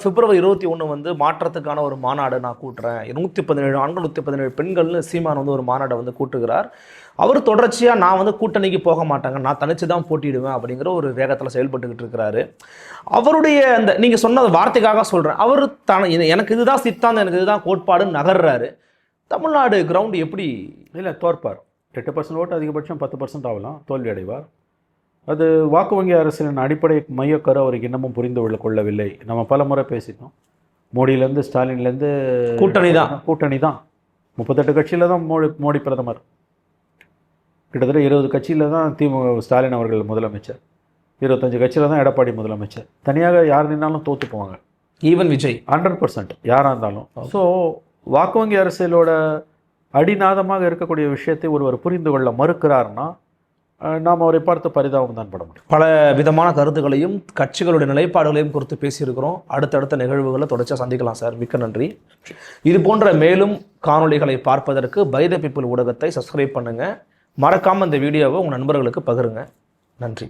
பிப்ரவரி 21 வந்து மாற்றத்துக்கான ஒரு மாநாடு நான் கூட்டுறேன், 117 ஆண்கள் 117 பெண்கள்னு சீமான் வந்து ஒரு மாநாடை வந்து கூட்டுகிறார். அவர் தொடர்ச்சியாக நான் வந்து கூட்டணிக்கு போக மாட்டாங்க, நான் தனிச்சு தான் போட்டிடுவேன் அப்படிங்கிற ஒரு வேகத்தில் செயல்பட்டுக்கிட்டு இருக்கிறாரு. அவருடைய அந்த நீங்கள் சொன்ன வார்த்தைக்காக சொல்கிறேன், அவர் எனக்கு இதுதான் சித்தாந்தம், எனக்கு இதுதான் கோட்பாடுன்னு நகர்றாரு. தமிழ்நாடு கிரவுண்டு எப்படி? இல்லை, தோற்பார். 8% ஓட்டு அதிகபட்சம் 10% ஆகலாம், தோல்வி அடைவார். அது வாக்கு வங்கி அரசியலின் அடிப்படை மையக்கரு அவருக்கு இன்னமும் புரிந்து கொள்ளவில்லை. நம்ம பல முறை பேசிட்டோம். மோடியிலேருந்து ஸ்டாலின்லேருந்து கூட்டணி தான் 38 கட்சியில் தான் மோடி பிரதமர். கிட்டத்தட்ட 20 கட்சியில் தான் ஸ்டாலின் அவர்கள் முதலமைச்சர். 25 கட்சியில் தான் எடப்பாடி முதலமைச்சர். தனியாக யார் நின்னாலும் தோற்று போவாங்க. ஈவன் விஜய் 100% யாராக இருந்தாலும். ஸோ வாக்கு வங்கி அரசியலோட அடிநாதமாக இருக்கக்கூடிய விஷயத்தை ஒருவர் புரிந்து கொள்ள மறுக்கிறார்னா நாம் அவரை பார்த்து பரிதாபம் தான் பட முடியும். பல விதமான கருத்துக்களையும் கட்சிகளுடைய நிலைப்பாடுகளையும் குறித்து பேசியிருக்கிறோம். அடுத்தடுத்த நிகழ்வுகளை தொடர்ச்சியாக சந்திக்கலாம் சார். மிக்க நன்றி. இது போன்ற மேலும் காணொளிகளை பார்ப்பதற்கு பை த பீப்புள் ஊடகத்தை சப்ஸ்கிரைப் பண்ணுங்கள். மறக்காமல் இந்த வீடியோவை உங்கள் நண்பர்களுக்கு பகிருங்க. நன்றி.